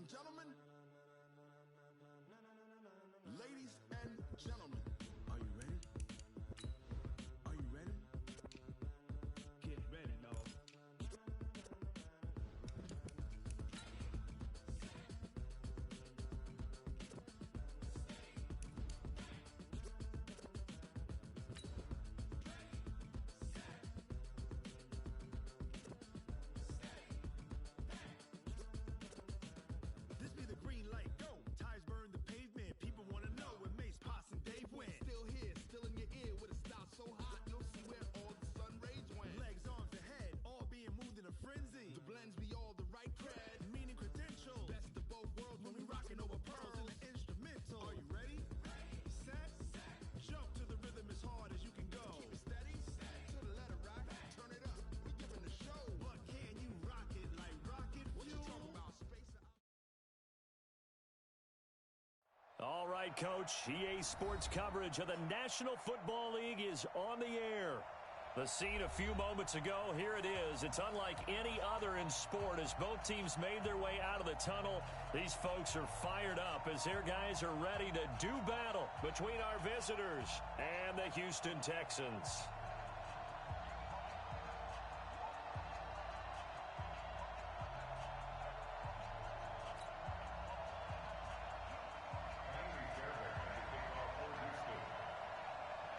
and gentlemen. Ladies and gentlemen. Are you ready? Are you ready? Get ready, dog. This be the green light, go. Tires burn the pavement. People want to know where Mace, Potts, and Dave went. Still here, still in your ear with a style so hot, you'll see where all the sun rays went. Legs, arms, and head, all being moved in a frenzy. The blends be all the right cred, meaning credentials. Best of both worlds when we rockin' over pearls in the instrumental. Are you ready? Set. Jump to the rhythm as hard as you can go. Keep it steady, to the letter rock. Turn it up, we giving the show. But can you rock it like rocket fuel? What you talking about, space? All right, Coach. EA Sports coverage of the National Football League is on the air. The scene a few moments ago, here it is. It's unlike any other in sport as both teams made their way out of the tunnel. These folks are fired up as their guys are ready to do battle between our visitors and the Houston Texans.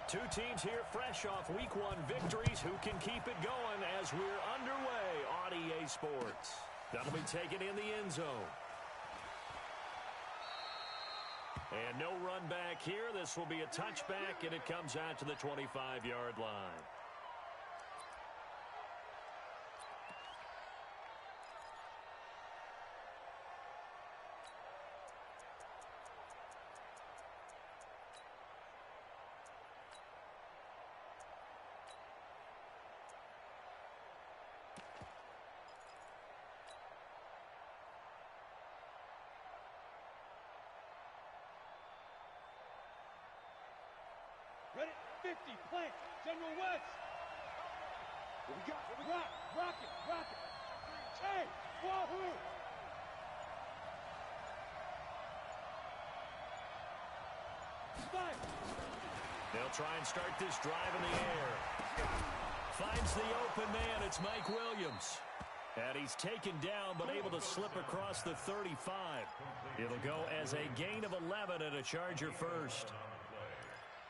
Two teams here fresh off Week 1 victories who can keep it going as we're underway on EA Sports. That'll be taken in the end zone. And no run back here. This will be a touchback, and it comes out to the 25-yard line. Ready? 50, plant, General West. What we got? Rocket. Hey, wahoo! Spike. They'll try and start this drive in the air. Finds the open man. It's Mike Williams. And he's taken down but able to slip across the 35. It'll go as a gain of 11 and a Charger first.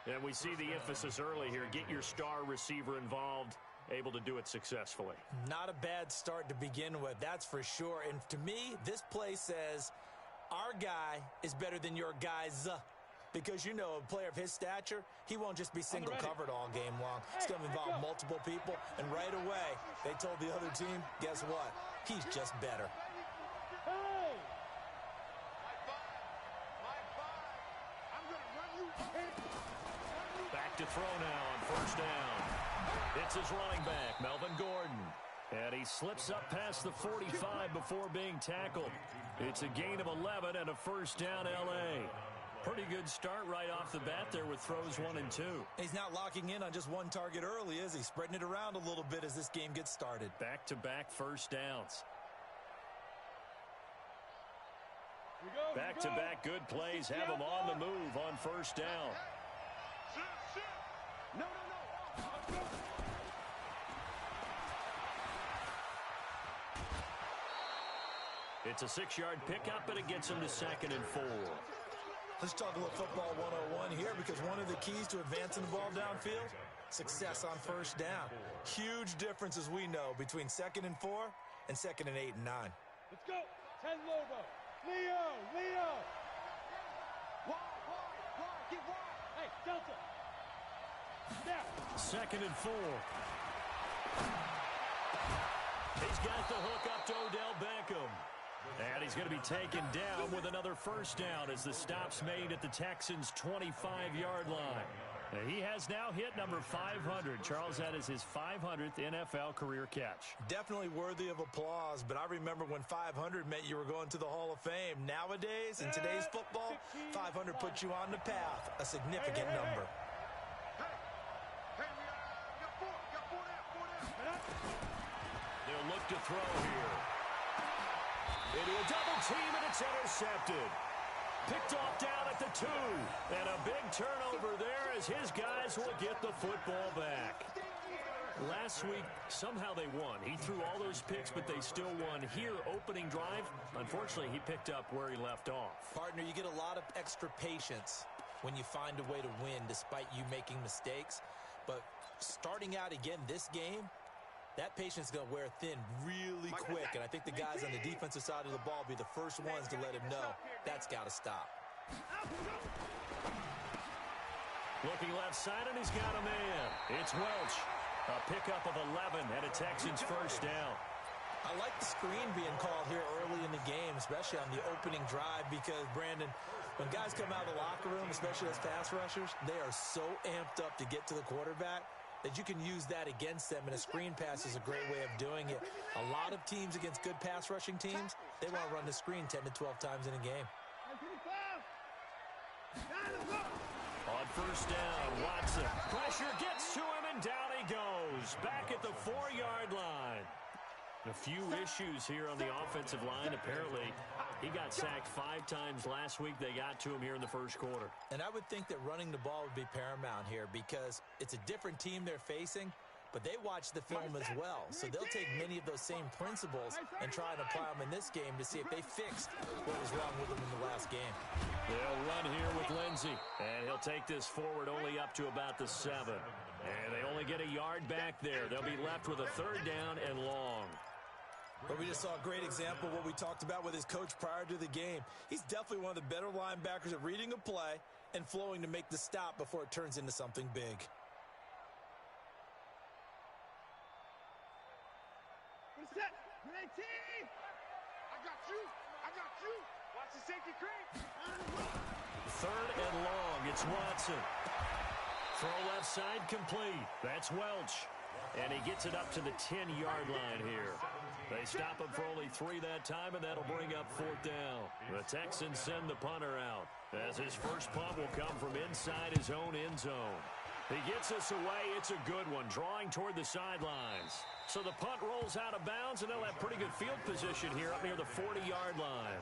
And we see the emphasis early here. Get your star receiver involved, able to do it successfully. Not a bad start to begin with, that's for sure. And to me, this play says our guy is better than your guys. Because, you know, a player of his stature, he won't just be single covered all game long. It's going to involve multiple people. And right away, they told the other team, guess what? He's just better. Hey! I'm going to run you. Back to throw now on first down. It's his running back, Melvin Gordon. And he slips up past the 45 before being tackled. It's a gain of 11 and a first down, L.A. Pretty good start right off the bat there with throws 1 and 2. He's not locking in on just one target early, is he? Spreading it around a little bit as this game gets started. Back-to-back first downs. Back-to-back good plays have him on the move on first down. No. It's a 6-yard pickup, and it gets him to 2nd and 4. Let's talk a little football 101 here because one of the keys to advancing the ball downfield, success on first down. Huge difference, as we know, between 2nd and 4 and 2nd and 8 and 9. Let's go. 10 Lobo. Leo. Wide. Get wide. Hey, Delta. Now. 2nd and 4. He's got the hook up to Odell Beckham. And he's going to be taken down with another first down as the stop's made at the Texans' 25-yard line. He has now hit number 500. Charles, that is his 500th NFL career catch. Definitely worthy of applause, but I remember when 500 meant you were going to the Hall of Fame. Nowadays, in today's football, 500 puts you on the path, a significant number. We got four down. They'll look to throw here. into a double team, and it's intercepted. Picked off down at the 2. And a big turnover there as his guys will get the football back. Last week, somehow they won. He threw all those picks, but they still won. Here, opening drive, unfortunately, he picked up where he left off. Partner, you get a lot of extra patience when you find a way to win despite you making mistakes. But starting out again this game, that patience is going to wear thin really quick. And I think the guys on the defensive side of the ball will be the first ones to let him know that's got to stop. Looking left side, and he's got a man. It's Welch. A pickup of 11 and a Texans first down. I like the screen being called here early in the game, especially on the opening drive, because, Brandon, when guys come out of the locker room, especially as pass rushers, they are so amped up to get to the quarterback that you can use that against them, and a screen pass is a great way of doing it. A lot of teams against good pass rushing teams, they want to run the screen 10 to 12 times in a game. On first down, Watson. Pressure gets to him, and down he goes. Back at the 4-yard line. A few issues here on the offensive line. Apparently, he got sacked 5 times last week. They got to him here in the first quarter. And I would think that running the ball would be paramount here because it's a different team they're facing, but they watch the film as well. So they'll take many of those same principles and try and apply them in this game to see if they fixed what was wrong with them in the last game. They'll run here with Lindsey, and he'll take this forward only up to about the 7. And they only get a yard back there. They'll be left with a 3rd down and long. But we just saw a great example of what we talked about with his coach prior to the game. He's definitely one of the better linebackers at reading a play and flowing to make the stop before it turns into something big. Set. Great team. I got you. I got you. Watch the safety creep. 3rd and long. It's Watson. Throw left side complete. That's Welch. And he gets it up to the 10-yard line here. They stop him for only 3 that time, and that'll bring up 4th down. The Texans send the punter out, as his first punt will come from inside his own end zone. He gets us away. It's a good one, drawing toward the sidelines. So the punt rolls out of bounds, and they'll have pretty good field position here up near the 40-yard line.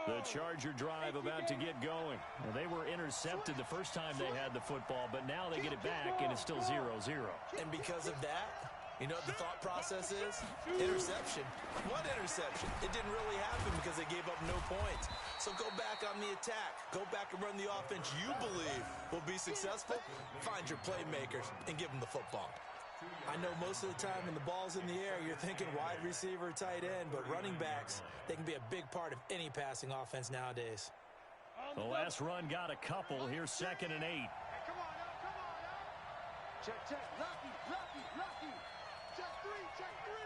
The Charger drive about to get going. Well, they were intercepted the first time they had the football, but now they get it back, and it's still 0-0. And because of that, you know what the thought process is? Interception. What interception? It didn't really happen because they gave up no points. So go back on the attack. Go back and run the offense you believe will be successful. Find your playmakers and give them the football. I know most of the time when the ball's in the air, you're thinking wide receiver, tight end, but running backs, they can be a big part of any passing offense nowadays. The last run got a couple. Here's 2nd and 8. Hey, come on now. Come on now. Check, check. Lucky, lucky, lucky. Check 3, check 3.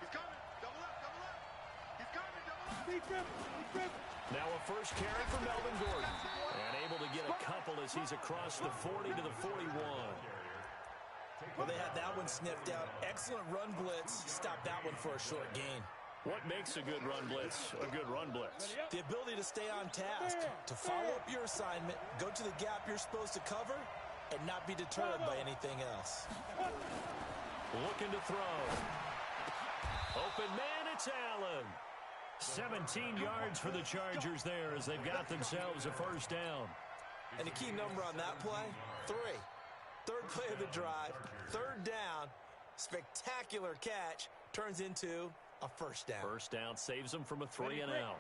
He's coming. Double up, double up. He's coming, double up. He's dribbling. Now a first carry for Melvin Gordon. And able to get a couple as he's across the 40 to the 41. Well, they had that one sniffed out. Excellent run blitz. Stopped that one for a short gain. What makes a good run blitz a good run blitz? The ability to stay on task, to follow up your assignment, go to the gap you're supposed to cover, and not be deterred by anything else. Looking to throw. Open man, it's Allen. 17 yards for the Chargers there as they've got themselves a first down. And the key number on that play, 3. 3rd play of the drive, 3rd down, spectacular catch, turns into a first down. First down saves them from a 3 and out.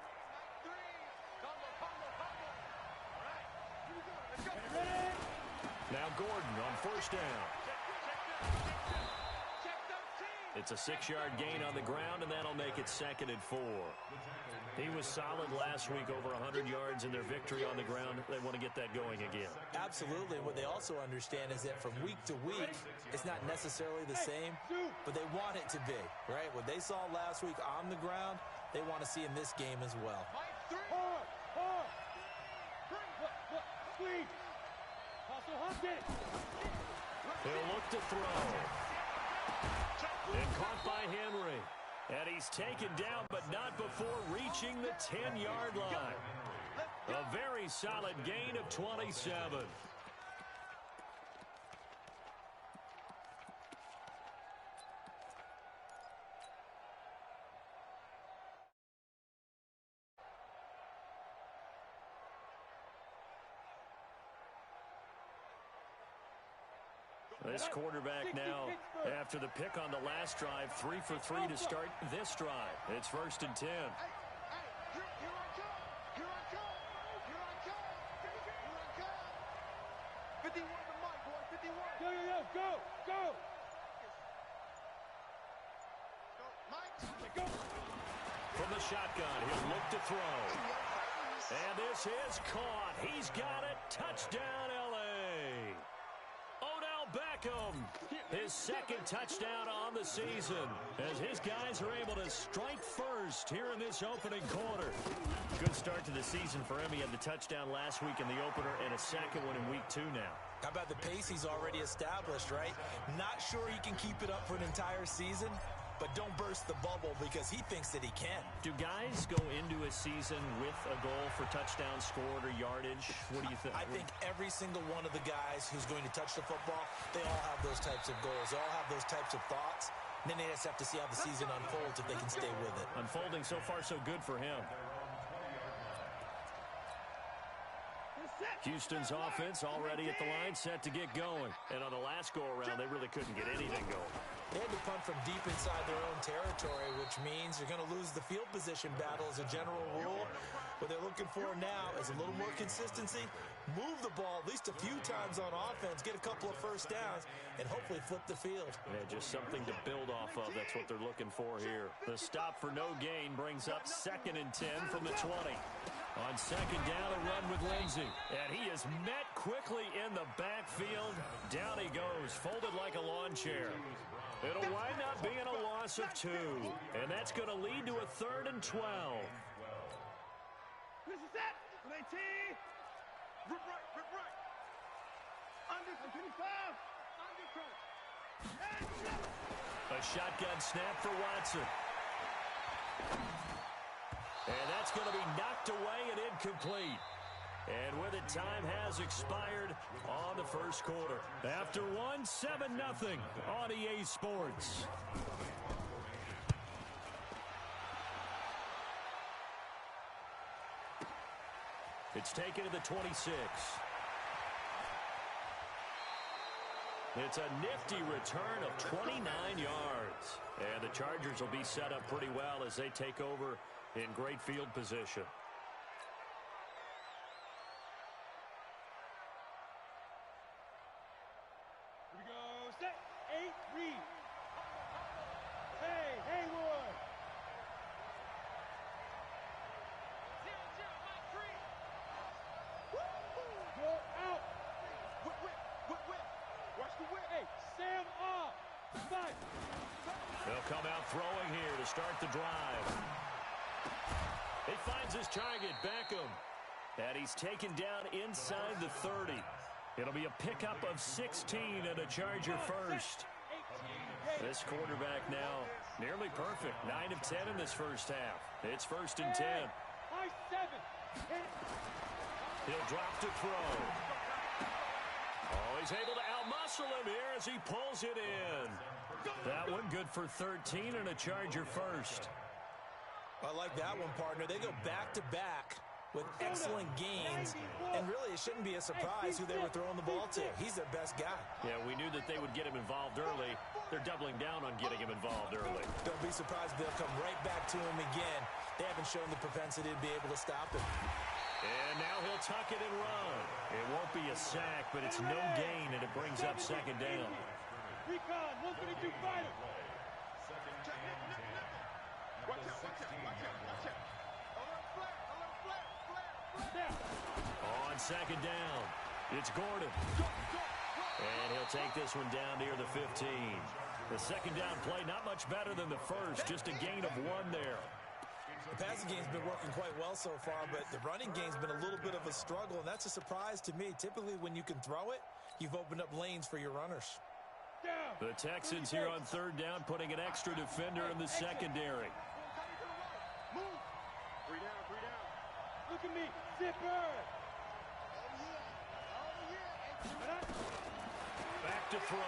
Now Gordon on first down. It's a 6-yard gain on the ground, and that'll make it 2nd and 4. He was solid last week, over 100 yards in their victory on the ground. They want to get that going again. Absolutely. What they also understand is that from week to week, it's not necessarily the same, but they want it to be, right? What they saw last week on the ground, they want to see in this game as well. He'll look to throw. And caught by Henry. And he's taken down, but not before reaching the 10-yard line. A very solid gain of 27. This quarterback now, after the pick on the last drive, 3 for 3 to start this drive. It's 1st and 10. Here I come. Here I come. Here I come. Here I come. 51 to Mike, boy. 51. Go. Go, Mike. Go. From the shotgun, he'll look to throw. And this is caught. He's got it. Touchdown, L.A. Odell Beckham, his second touchdown on the season, as his guys are able to strike first here in this opening quarter. Good start to the season for him. He had the touchdown last week in the opener and a second one in week 2 now. How about the pace he's already established, right? Not sure he can keep it up for an entire season, but don't burst the bubble because he thinks that he can. Do guys go into a season with a goal for touchdowns scored or yardage? What do you think? I think every single one of the guys who's going to touch the football, they all have those types of goals. They all have those types of thoughts. And then they just have to see how the season unfolds if they can stay with it. Unfolding so far so good for him. Houston's offense already at the line, set to get going. And on the last go-around, they really couldn't get anything going. They had to punt from deep inside their own territory, which means you're going to lose the field position battle as a general rule. What they're looking for now is a little more consistency, move the ball at least a few times on offense, get a couple of first downs, and hopefully flip the field. Yeah, just something to build off of. That's what they're looking for here. The stop for no gain brings up 2nd and 10 from the 20. On 2nd down, a run with Lindsey. And he is met quickly in the backfield. Down he goes, folded like a lawn chair. It'll wind up being a loss of 2. And that's going to lead to a 3rd and 12. This is it. 19. Rip right. Under 25. Under crunch. A shotgun snap for Watson. And that's going to be knocked away and incomplete. And with it, time has expired on the first quarter. After one, 7-0 on EA Sports. It's taken to the 26. It's a nifty return of 29 yards. And the Chargers will be set up pretty well as they take over in great field position. Here we go. Set. 8. Read. Hey, Haywood. 0-0, Mike 3. Go out. Whip. Watch the whip. Hey, Sam off. 5. They'll come out throwing here to start the drive. He finds his target, Beckham. And he's taken down inside the 30. It'll be a pickup of 16 and a Charger first. This quarterback now nearly perfect. 9 of 10 in this first half. It's 1st and 10. High 7. He'll drop to throw. Oh, he's able to outmuscle him here as he pulls it in. That one good for 13 and a Charger first. I like that one, partner. They go back-to-back with excellent gains, and really it shouldn't be a surprise who they were throwing the ball to. He's their best guy. Yeah, we knew that they would get him involved early. They're doubling down on getting him involved early. Don't be surprised if they'll come right back to him again. They haven't shown the propensity to be able to stop him. And now he'll tuck it and run. It won't be a sack, but it's no gain, and it brings up 2nd down. Recon. 132 final. Watch out. Flare. On 2nd down, it's Gordon. And he'll take this one down near the 15. The 2nd down play, not much better than the first, just a gain of 1 there. The passing game's been working quite well so far, but the running game's been a little bit of a struggle, and that's a surprise to me. Typically, when you can throw it, you've opened up lanes for your runners. The Texans here on 3rd down, putting an extra defender in the secondary. Move. 3 down. Look at me, zipper. Back to throw.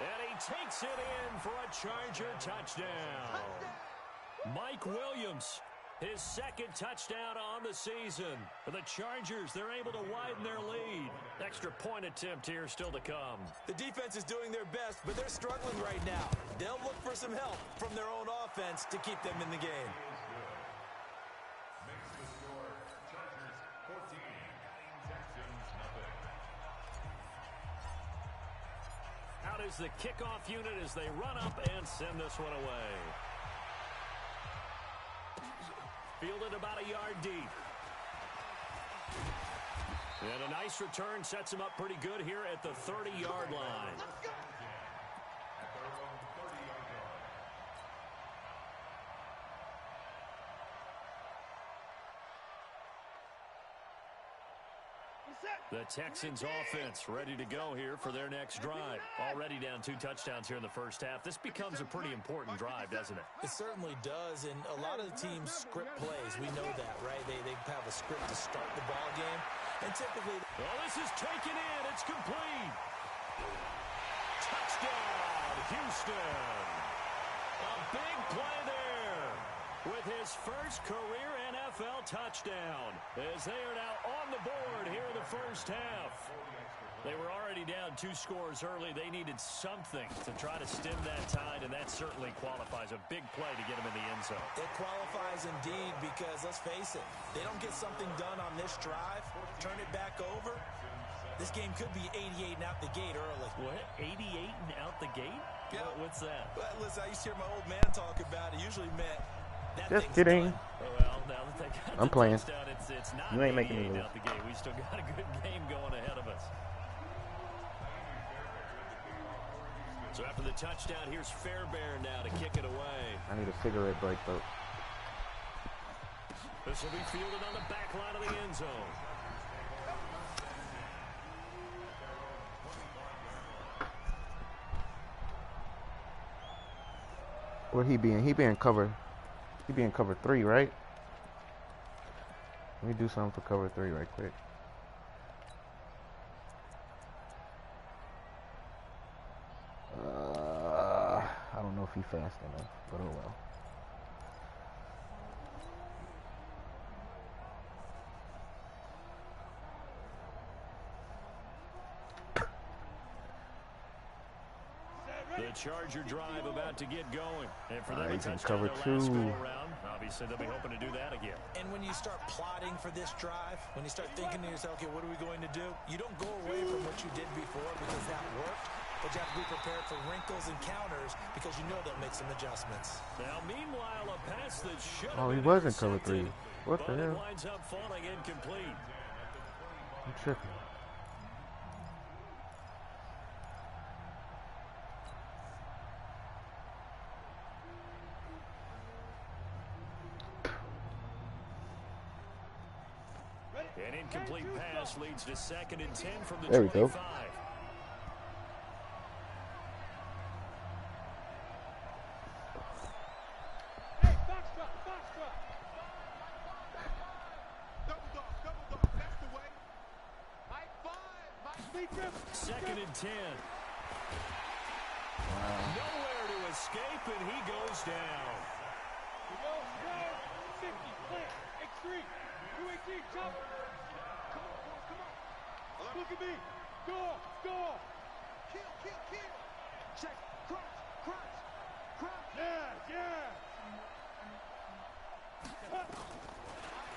And he takes it in for a Charger touchdown. Mike Williams, his second touchdown on the season. For the Chargers, they're able to widen their lead. Extra point attempt here still to come. The defense is doing their best, but they're struggling right now. They'll look for some help from their own offense to keep them in the game. Makes the score Chargers 14, Texans nothing. Out is the kickoff unit as they run up and send this one away. Fielded about a yard deep. And a nice return sets him up pretty good here at the 30-yard line. At their own 30-yard line. The Texans offense ready to go here for their next drive. Already down 2 touchdowns here in the first half. This becomes a pretty important drive, doesn't it? It certainly does, and a lot of the teams script plays. We know that, right? They have a script to start the ball game, and typically... Oh, this is taken in. It's complete. Touchdown, Houston. A big play there with his first career NFL touchdown as they are now on the board here in the first half. They were already down 2 scores early. They needed something to try to stem that tide, and that certainly qualifies. A big play to get them in the end zone. It qualifies indeed because, let's face it, they don't get something done on this drive, turn it back over, this game could be 88 and out the gate early. What? 88 and out the gate? Yeah. What's that? Well, listen, I used to hear my old man talk about it. Usually meant that Just thing's kidding. done. Well, now that they got I'm the playing. touchdown, it's not You ain't making 88 me lose. out the gate. We still got a good game going ahead of us. So after the touchdown, here's Fairbairn now to kick it away. I need a cigarette break, though. This will be fielded on the back line of the end zone. Where he being? He being cover 3, right? Let me do something for cover 3 right quick. I don't know if he fast enough, but oh well. The Charger drive about to get going. And for them, He a can touchdown cover their last 2. go-around. Obviously, they'll be hoping to do that again. And when you start plotting for this drive, when you start thinking to yourself, okay, what are we going to do? You don't go away from what you did before because that worked, but you have to be prepared for wrinkles and counters because you know they'll make some adjustments. Now, meanwhile, a pass that should have Oh, he been was in cover 3. intercepted, What the but it hell? winds up falling incomplete. I'm tripping. An incomplete pass leads to 2nd and 10 from the There we go. 25. Hey, box drop, box drop. Double dog, that's the way. High five, Speed grip. 2nd and 10. Nowhere to escape, and he goes down. We go, 50, plant, extreme, UAT, chopper. Look at me. Score, score. Kill. Check, crunch. Yeah.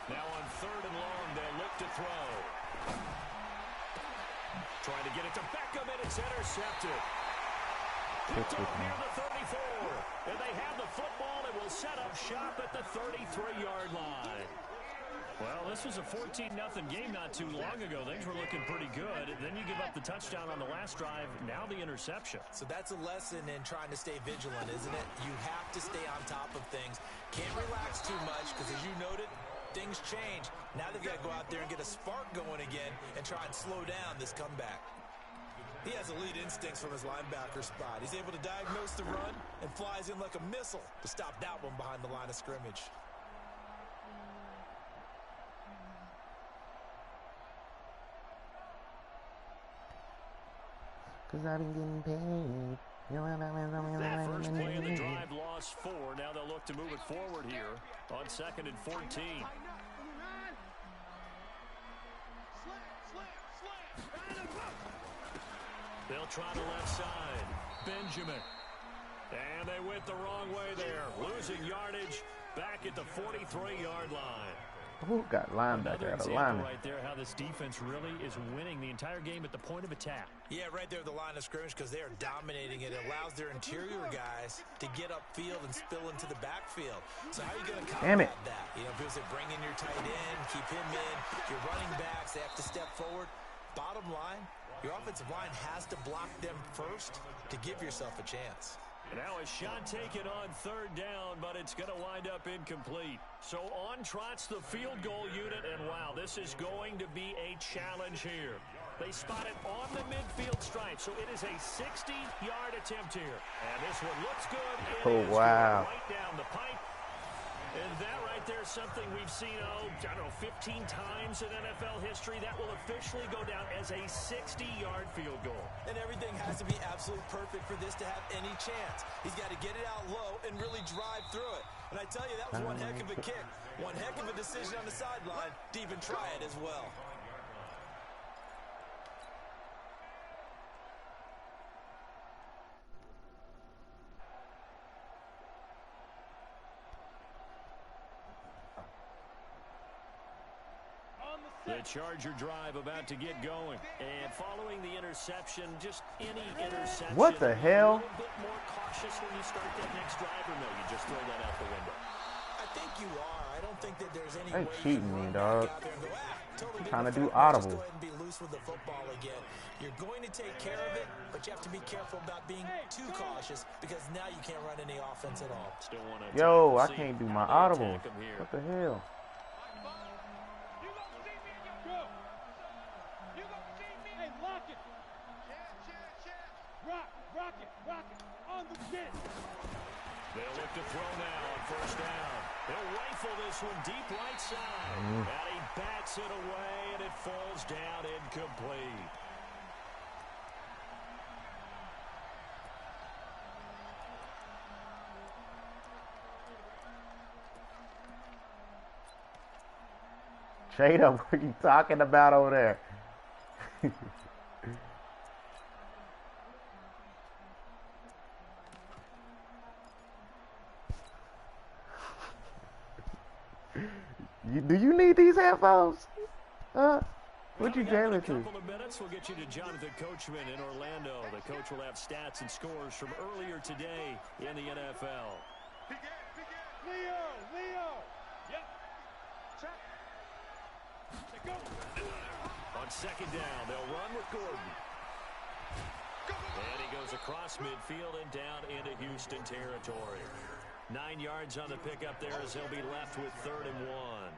Now on 3rd and long, they'll look to throw. Trying to get it to Beckham, and it's intercepted. Picked up near the 34. And they have the football and will set up shop at the 33-yard line. Well, this was a 14-0 game not too long ago. Things were looking pretty good. Then you give up the touchdown on the last drive. Now the interception. So that's a lesson in trying to stay vigilant, isn't it? You have to stay on top of things. Can't relax too much because, as you noted, things change. Now they've got to go out there and get a spark going again and try and slow down this comeback. He has elite instincts from his linebacker spot. He's able to diagnose the run and flies in like a missile to stop that one behind the line of scrimmage. 'Cause I've been getting paid. First play of the drive lost 4. Now they'll look to move it forward here on 2nd and 14. They'll try the left side. Benjamin. And they went the wrong way there. Losing yardage back at the 43-yard line. Who got linebacker out of lineman? Right there, how this defense really is winning the entire game at the point of attack. Yeah, right there at the line of scrimmage because they are dominating it. It allows their interior guys to get upfield and spill into the backfield. So how are you going to combat that? You know, people say bring in your tight end, keep him in. Your running backs, they have to step forward. Bottom line, your offensive line has to block them first to give yourself a chance. Now a shot taken on 3rd down, but it's going to wind up incomplete. So on trots the field goal unit, and wow, this is going to be a challenge here. They spot it on the midfield stripe, so it is a 60-yard attempt here. And this one looks good. Oh, wow. Right down the pipe. And that right there is something we've seen, I don't know, 15 times in NFL history. That will officially go down as a 60-yard field goal. And everything has to be absolutely perfect for this to have any chance. He's got to get it out low and really drive through it. And I tell you, that was one heck of a kick. One heck of a decision on the sideline to even try it as well. The Charger drive about to get going. And following the interception, just any interception. What the hell? A little bit more cautious when you start that next drive, or no, you just throw that out the window? I think you are. I don't think that there's any They way cheating me, dog. Totally Trying to do Just audible. go ahead and be loose with the football again. You're going to take care of it, but you have to be careful about being too cautious because now you can't run any offense at all. Still want to Yo, I can't do my audible. What the hell? Rock it, on the pin. They'll look to throw now on 1st down. They'll rifle this one deep right side. And he bats it away, and it falls down incomplete. Straight up, what are you talking about over there? Do you need these headphones? What'd you jam it to? In a couple of minutes, we'll get you to Jonathan Coachman in Orlando. The coach will have stats and scores from earlier today in the NFL. Leo. Yep. Check. Go. On 2nd down, they'll run with Gordon. And he goes across midfield and down into Houston territory. 9 yards on the pickup there as he'll be left with 3rd and 1.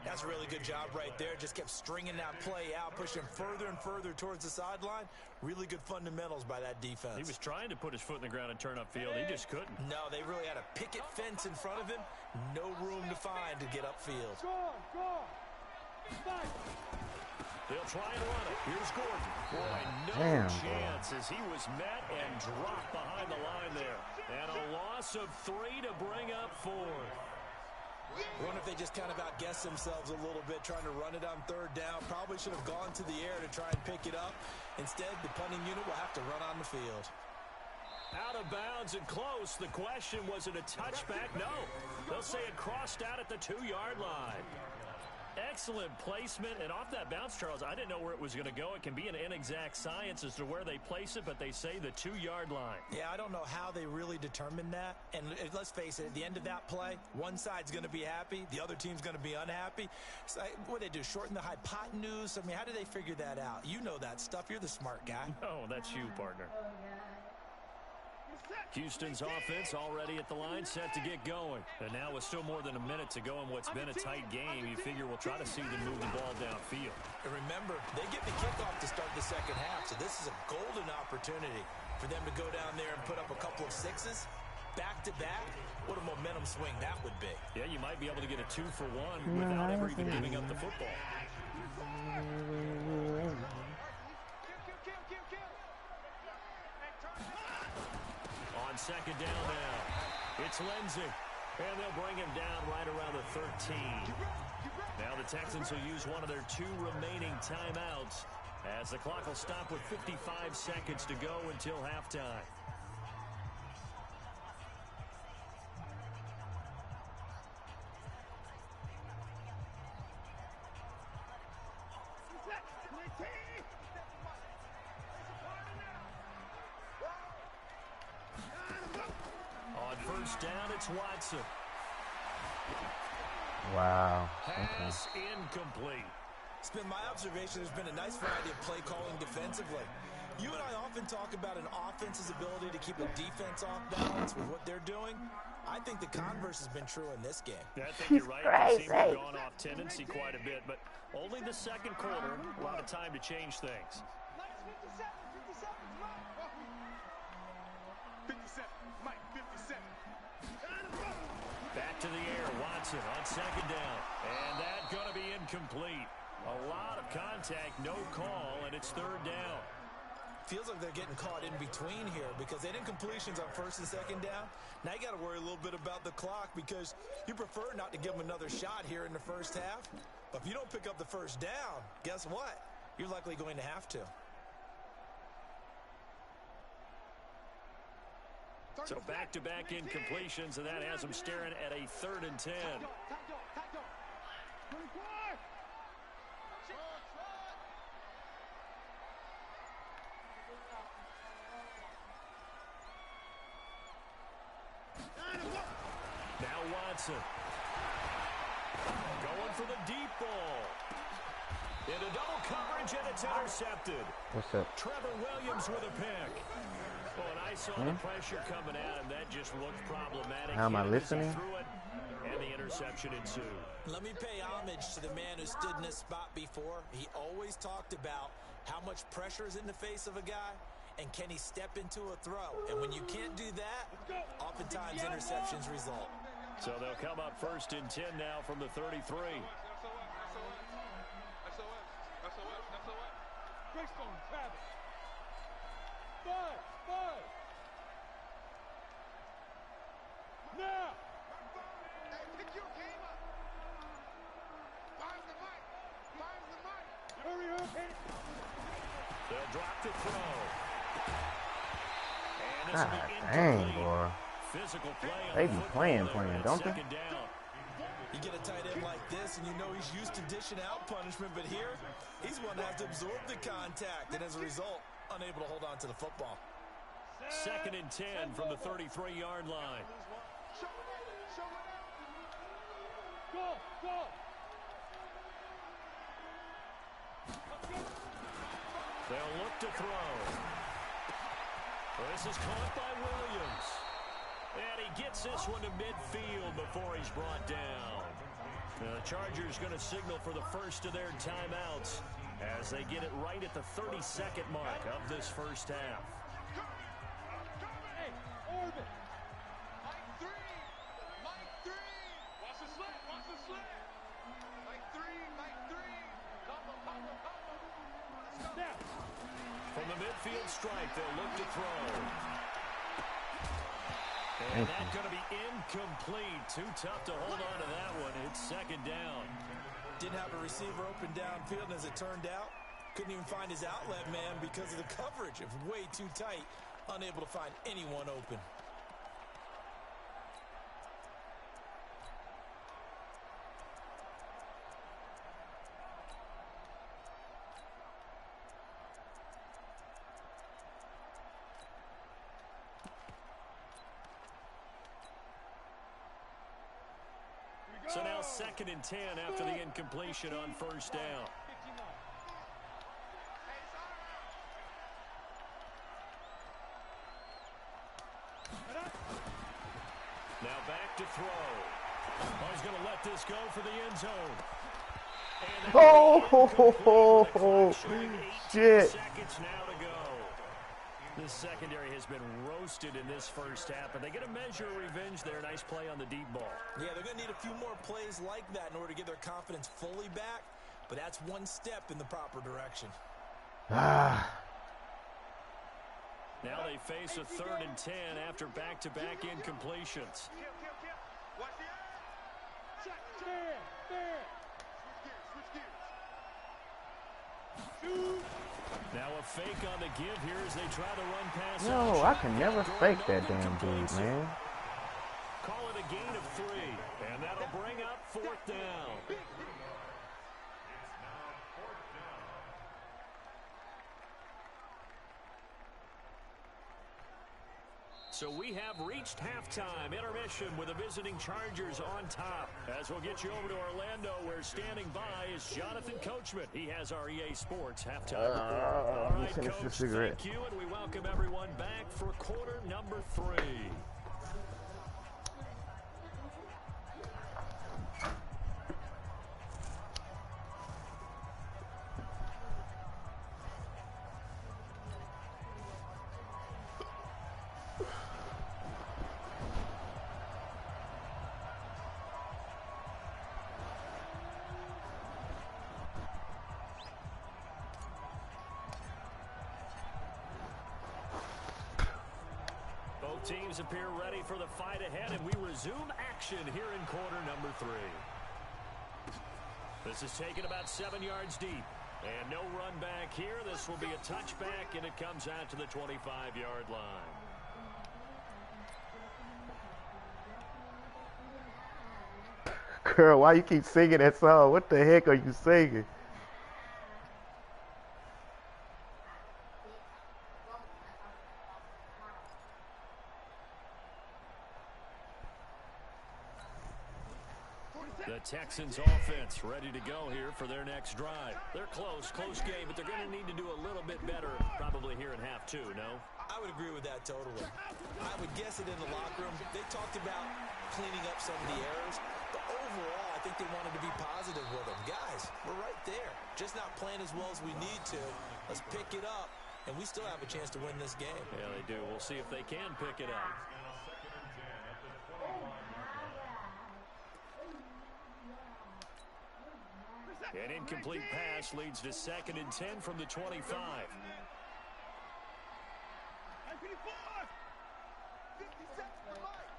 That's a really good job right there. Just kept stringing that play out, pushing further and further towards the sideline. Really good fundamentals by that defense. He was trying to put his foot in the ground and turn upfield. He just couldn't. No, they really had a picket fence in front of him. No room to find to get upfield. Go. They'll try and run it. Here's Gordon. Boy, no chance as he was met and dropped behind the line there. And a loss of 3 to bring up 4. I wonder if they just kind of outguessed themselves a little bit trying to run it on 3rd down. Probably should have gone to the air to try and pick it up. Instead, the punting unit will have to run on the field. Out of bounds and close. The question, was it a touchback? No. They'll say it crossed out at the 2-yard line. Excellent placement, and off that bounce, Charles, I didn't know where it was going to go. It can be an inexact science as to where they place it, but they say the 2-yard line. Yeah, I don't know how they really determined that. And let's face it, at the end of that play, one side's going to be happy, the other team's going to be unhappy. So what do they do, shorten the hypotenuse? I mean, how do they figure that out? You know that stuff. You're the smart guy. Oh, that's you, partner. Houston's offense already at the line, set to get going. And now with still more than a minute to go in what's been a tight game, you figure we'll try to see them move the ball downfield. And remember, they get the kickoff to start the 2nd half, so this is a golden opportunity for them to go down there and put up a couple of 6s. Back-to-back, what a momentum swing that would be. Yeah, you might be able to get a 2-for-1 without ever even giving up the football. second down now. It's Lindsey, and they'll bring him down right around the 13. Now the Texans will use one of their 2 remaining timeouts as the clock will stop with 55 seconds to go until halftime. On first down, it's Watson. Wow. Pass incomplete. It's been my observation there's been a nice variety of play calling defensively. You and I often talk about an offense's ability to keep a defense off balance with what they're doing. I think the converse has been true in this game. I think you're right. They seem to have gone off tendency quite a bit, but only the second quarter, a lot of time to change things. 57, Mike, 57. Back to the air, Watson on second down. And that's going to be incomplete. A lot of contact, no call, and it's third down. Feels like they're getting caught in between here because they didn't completions on first and second down. Now you got to worry a little bit about the clock because you prefer not to give them another shot here in the first half. But if you don't pick up the first down, guess what? You're likely going to have to. So back-to-back incompletions, and that has them staring at a 3rd and 10. Now Watson. Going for the deep ball. Into double coverage, and it's intercepted. What's up? Trevor Williams with a pick. Oh, and I saw the pressure coming at him. That just looked problematic. How am I listening? And the interception ensued. Let me pay homage to the man who stood in this spot before. He always talked about how much pressure is in the face of a guy, and can he step into a throw? And when you can't do that, oftentimes interceptions result. So they'll come up 1st and 10 now from the 33. Greystone, Travis. 5. Now. Hey, pick your game up. Find the mic. Find the mic. Hurry up. Hit it. They'll drop the throw. And this God will be dang, incomplete. boy. Physical play on They the be football playing, there at don't they? second down. You get a tight end like this, and you know he's used to dishing out punishment, but here, he's one that has to absorb the contact, and as a result, unable to hold on to the football. 2nd and 10 from the 33-yard line. Go. They'll look to throw. This is caught by Williams. And he gets this one to midfield before he's brought down. Now the Chargers going to signal for the first of their timeouts as they get it right at the 32nd mark of this first half. Hey, Orbit. Mike 3. Watch the slant. Mike 3. Combo. Now. From the midfield stripe, they'll look to throw. And that's going to be incomplete. Too tough to hold on to that one. It's second down. Didn't have a receiver open downfield, and as it turned out, couldn't even find his outlet man because of the coverage. It was way too tight, unable to find anyone open. So now 2nd and 10 after the incompletion on first down. Now back to throw. Oh, he's going to let this go for the end zone. Oh, shit. Seconds now to go. This secondary has been roasted in this first half, but they get a measure of revenge there. Nice play on the deep ball. Yeah, they're going to need a few more plays like that in order to get their confidence fully back, but that's one step in the proper direction. Now they face a 3rd and 10 after back-to-back incompletions. Watch the edge. Check. There. Switch gears. Now a fake on the give here as they try the run pass. No, I can never fake that damn dude, man. Call it a gain of 3, and that'll bring up 4th down. So we have reached halftime intermission with the visiting Chargers on top. As we'll get you over to Orlando, where standing by is Jonathan Coachman. He has our EA Sports halftime report. All right, Coach, thank you, and we welcome everyone back for quarter number 3. Teams appear ready for the fight ahead, and we resume action here in quarter number 3. This is taken about 7 yards deep, and no run back here. This will be a touchback, and it comes out to the 25-yard line. Girl, why you keep singing that song? What the heck are you singing? The Texans offense ready to go here for their next drive. They're close game, but they're going to need to do a little bit better probably here in half 2, no? I would agree with that totally. I would guess it in the locker room. They talked about cleaning up some of the errors, but overall, I think they wanted to be positive with them. Guys, we're right there. Just not playing as well as we need to. Let's pick it up, and we still have a chance to win this game. Yeah, they do. We'll see if they can pick it up. An incomplete pass leads to 2nd and 10 from the 25. 50 seconds for Mike.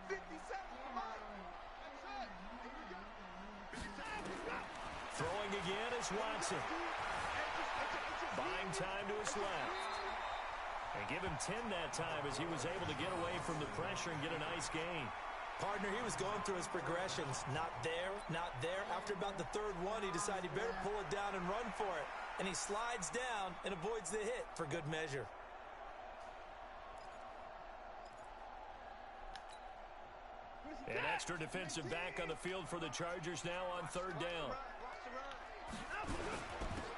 50 seconds for Mike. Throwing again is Watson. Buying time to his left. And give him 10 that time as he was able to get away from the pressure and get a nice gain. Partner, he was going through his progressions. Not there, not there. After about the 3rd one, he decided he better pull it down and run for it. And he slides down and avoids the hit for good measure. An extra defensive back on the field for the Chargers now on 3rd down.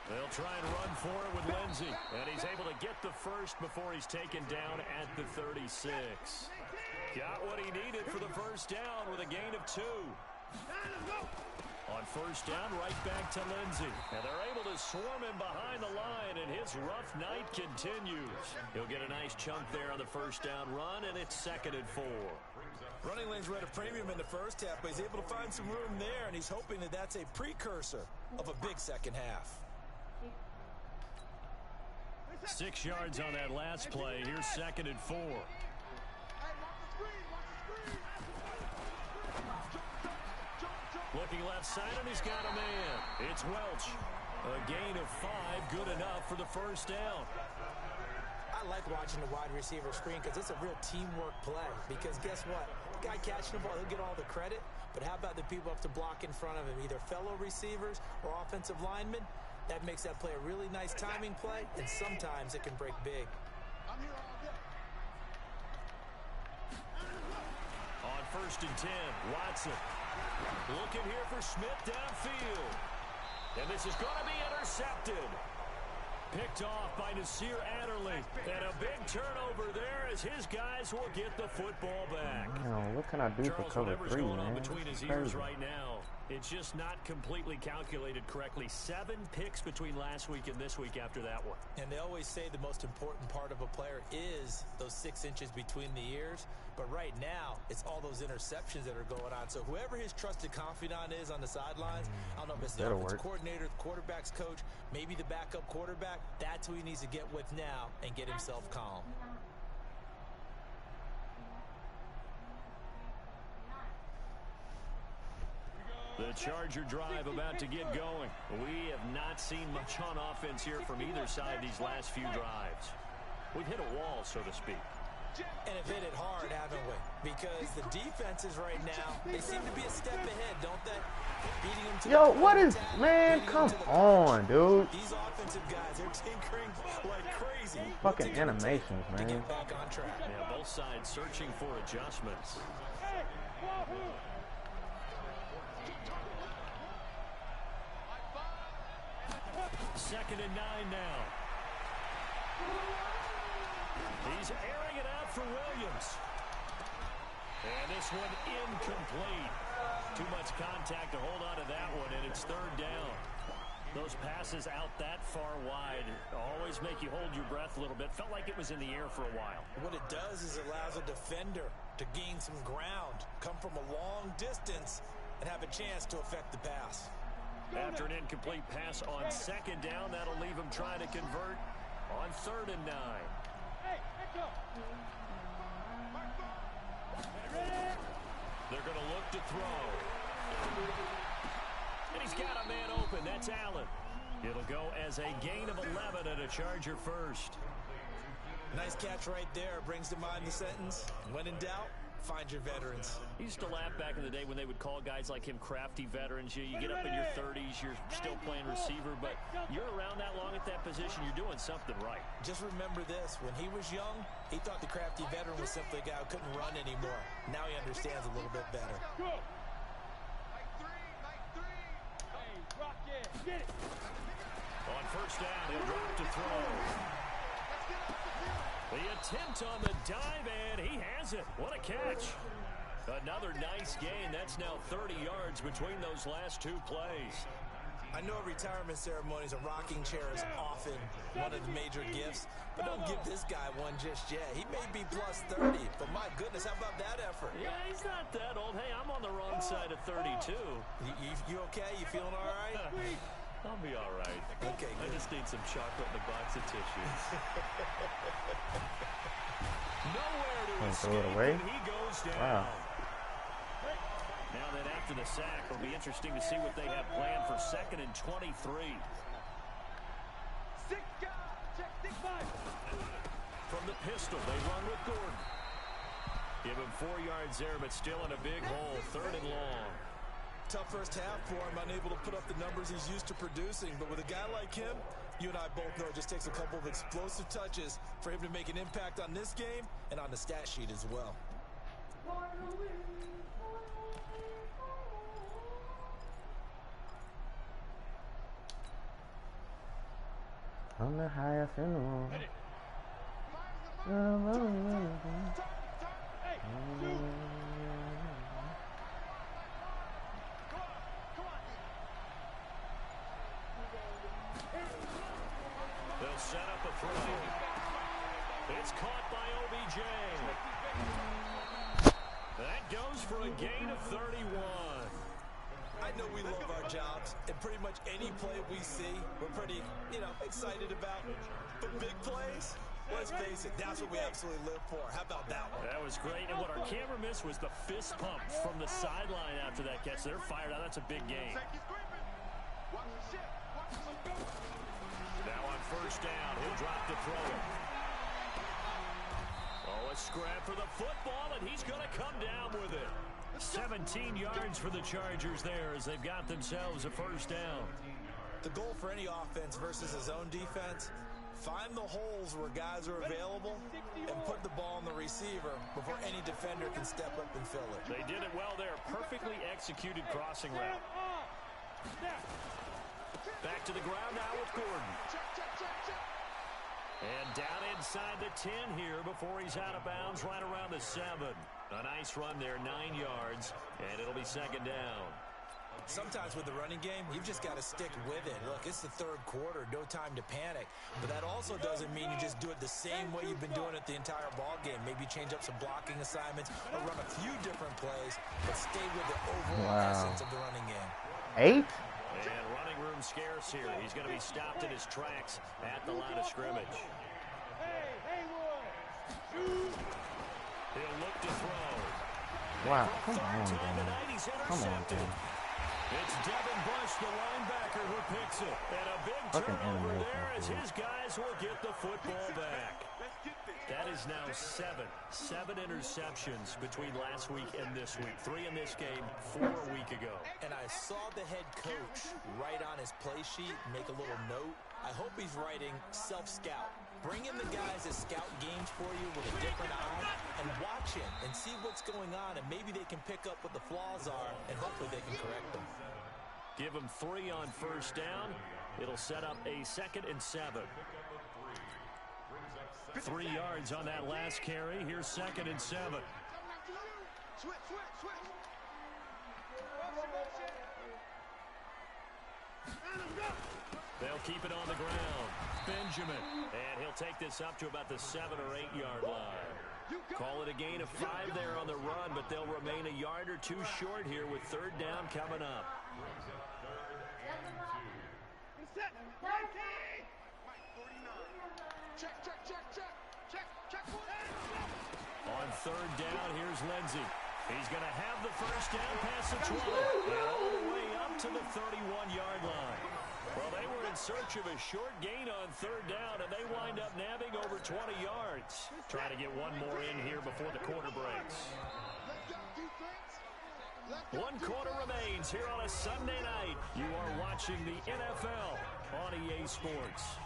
They'll try and run for it with Lindsey. And he's able to get the first before he's taken down at the 36. Got what he needed for the first down with a gain of 2. On first down, right back to Lindsey. And they're able to swarm him behind the line, and his rough night continues. He'll get a nice chunk there on the first down run, and it's 2nd and 4. Running lanes were at a premium in the first half, but he's able to find some room there, and he's hoping that that's a precursor of a big second half. 6 yards on that last play. Here's 2nd and 4. Looking left side, and he's got a man. It's Welch. A gain of 5, good enough for the first down. I like watching the wide receiver screen because it's a real teamwork play. Because guess what? The guy catching the ball, he'll get all the credit. But how about the people up to block in front of him, either fellow receivers or offensive linemen? That makes that play a really nice timing play, and sometimes it can break big. On 1st and 10, Watson. Looking here for Smith downfield. And this is going to be intercepted. Picked off by Nasir Adderley. And a big turnover there as his guys will get the football back. What can I do for Charles, cover whatever's 3, going on man? between his It's ears crazy. right now, It's just not completely calculated correctly. 7 picks between last week and this week after that one. And they always say the most important part of a player is those 6 inches between the ears. But right now, it's all those interceptions that are going on. So whoever his trusted confidant is on the sidelines, I don't know if it's the offensive coordinator, the quarterback's coach, maybe the backup quarterback, that's who he needs to get with now and get himself calm. The Charger drive about to get going. We have not seen much on offense here from either side these last few drives. We've hit a wall, so to speak. And have hit it hard, haven't we? Because the defenses right now, they seem to be a step ahead, don't they? Beating them to Yo, what is, man, come on, dude. These offensive guys, they're tinkering like crazy. Fucking animations, man. To get back on track. Yeah, both sides searching for adjustments. Second and 9 now. He's airing it out for Williams. And this one incomplete. Too much contact to hold on to that one, and it's third down. Those passes out that far wide always make you hold your breath a little bit. Felt like it was in the air for a while. What it does is it allows a defender to gain some ground, come from a long distance, and have a chance to affect the pass. After an incomplete pass on second down, that'll leave him trying to convert on 3rd and 9. They're going to look to throw. And he's got a man open. That's Allen. It'll go as a gain of 11 and a Charger first. Nice catch right there. Brings to mind the sentence, when in doubt, find your veterans. He used to laugh back in the day when they would call guys like him crafty veterans. You get up in your 30s, you're still playing receiver, but you're around that long at that position, you're doing something right. Just remember this. When he was young, he thought the crafty veteran was simply a guy who couldn't run anymore. Now he understands a little bit better. On first down, he'll drop to throw. The attempt on the dive, and he has it. What a catch. Another nice gain. That's now 30 yards between those last 2 plays. I know retirement ceremonies, a rocking chair is often one of the major gifts, but don't give this guy one just yet. He may be plus 30, but my goodness, how about that effort? Yeah, he's not that old. Hey, I'm on the wrong side of 32. You okay? You feeling all right? I'll be all right. Okay, good. I just need some chocolate and a box of tissues. Nowhere to escape, and he goes down. Wow. Now then, after the sack, it'll be interesting to see what they have planned for 2nd and 23. From the pistol, they run with Gordon. Give him 4 yards there, but still in a big hole. 3rd and long. Tough first half for him, unable to put up the numbers he's used to producing. But with a guy like him, you and I both know it just takes a couple of explosive touches for him to make an impact on this game and on the stat sheet as well. I'm the highest in the world. They'll set up a throw. It's caught by OBJ. That goes for a gain of 31. I know we love our jobs, and pretty much any play we see, we're pretty, excited about. But big plays, let's face it, that's what we absolutely live for. How about that one? That was great, and what our camera missed was the fist pump from the sideline after that catch. They're fired out. That's a big gain. Now on first down, he'll drop to throw it. Oh, a scrap for the football, and he's going to come down with it. 17 yards for the Chargers there as they've got themselves a first down. The goal for any offense versus his own defense, find the holes where guys are available and put the ball on the receiver before any defender can step up and fill it. They did it well there. Perfectly executed crossing route. Back to the ground now with Gordon. And down inside the 10 here before he's out of bounds right around the 7. A nice run there, 9 yards, and it'll be second down. sometimes with the running game, you've just got to stick with it. Look, it's the third quarter, no time to panic. But that also doesn't mean you just do it the same way you've been doing it the entire ball game. Maybe change up some blocking assignments or run a few different plays, but stay with the overall essence of the running game. 8? And running room scarce here. He's going to be stopped in his tracks at the line of scrimmage. He'll look to throw. Wow, come on, man. Come on, dude. It's Devin Bush, the linebacker, who picks it. And a big turnover there as his guys will get the football back. That is now 7 interceptions between last week and this week. 3 in this game, 4 a week ago. And I saw the head coach write on his play sheet, make a little note. I hope he's writing self-scout. Bring in the guys that scout games for you with a different eye and watch him and see what's going on, and maybe they can pick up what the flaws are, and hopefully they can correct them. Give him 3 on first down. It'll set up a 2nd and 7. 3 yards on that last carry. Here's 2nd and 7. Switch. They'll keep it on the ground. Benjamin. And he'll take this up to about the 7 or 8 yard line. Call it a gain of 5 there on the run, but they'll remain a yard or 2 short here with 3rd down coming up. On 3rd down, here's Lindsey. He's going to have the first down past the 20 and all the way up to the 31-yard line. Well, they were in search of a short gain on 3rd down, and they wind up nabbing over 20 yards. Trying to get one more in here before the quarter breaks. 1 quarter remains here on a Sunday night. You are watching the NFL on EA Sports.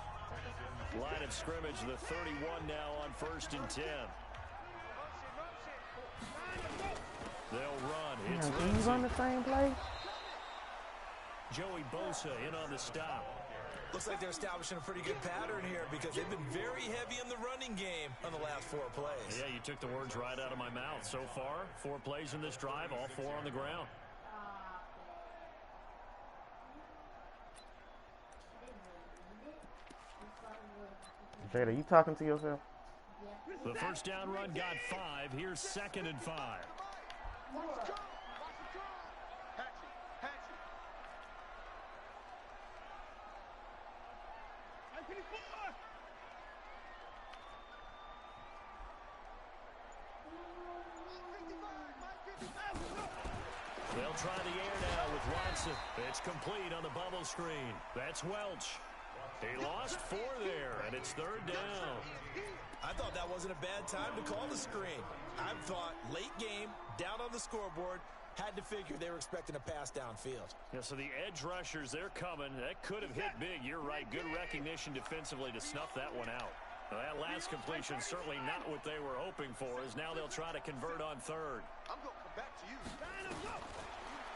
Line of scrimmage, the 31 now on 1st and 10. They'll run. It's Can you run the same play? Joey Bosa in on the stop. Looks like they're establishing a pretty good pattern here because they've been very heavy in the running game on the last 4 plays. Yeah, you took the words right out of my mouth. So far, 4 plays in this drive, all 4 on the ground. Jada, you talking to yourself? The first down run got 5. Here's 2nd and 5. They'll try the air now with Watson. It's complete on the bubble screen. That's Welch. He lost 4 there, and it's 3rd down. I thought that wasn't a bad time to call the screen. I thought late game, down on the scoreboard, had to figure they were expecting a pass downfield. Yeah, so the edge rushers, they're coming. That could have hit big. You're right. Good recognition defensively to snuff that one out. Now, that last completion, certainly not what they were hoping for, as now they'll try to convert on 3rd. I'm going to come back to you.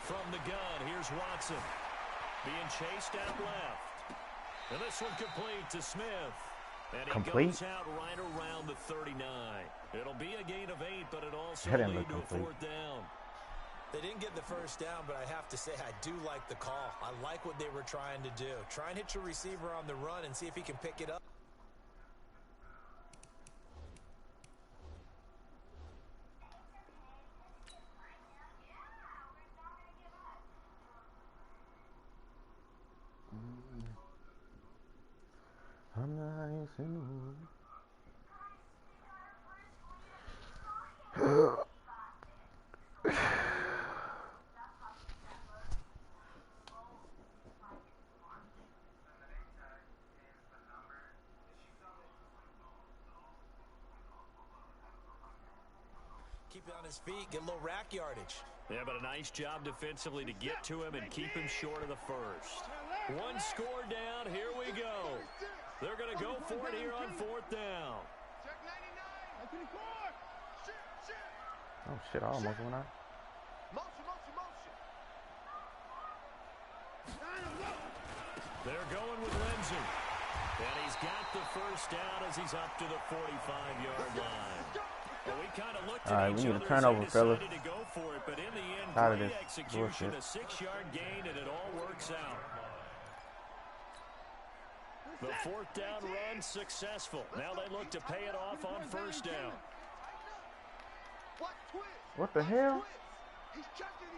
From the gun, here's Watson. Being chased out left. And this one complete to Smith. And he goes out right around the 39. It'll be a gain of 8, but it also lead to a 4th down. They didn't get the first down, but I have to say I do like the call. I like what they were trying to do. Try and hit your receiver on the run and see if he can pick it up. I'm nice and warm. Keep it on his feet, get a little rack yardage. Yeah, but a nice job defensively to get to him and keep him short of the first. 1 score down, here we go. They're going to go for it here on 4th down. Oh, shit, I almost went out. They're going with Lindsey. And he's got the first down as he's up to the 45-yard line. Well, we kind of looked All right, at we each need a other turnover, as they fellas. decided to go for it, but in the end, Tired of great this execution, bullshit. a 6-yard gain, and it all works out. The fourth down run successful. Now they look to pay it off on first down. What the hell? He's checking.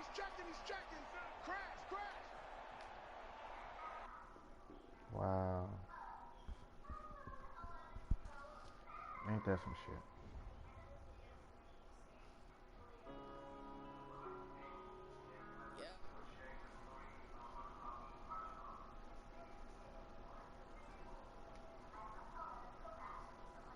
Crash. Wow. Ain't that some shit?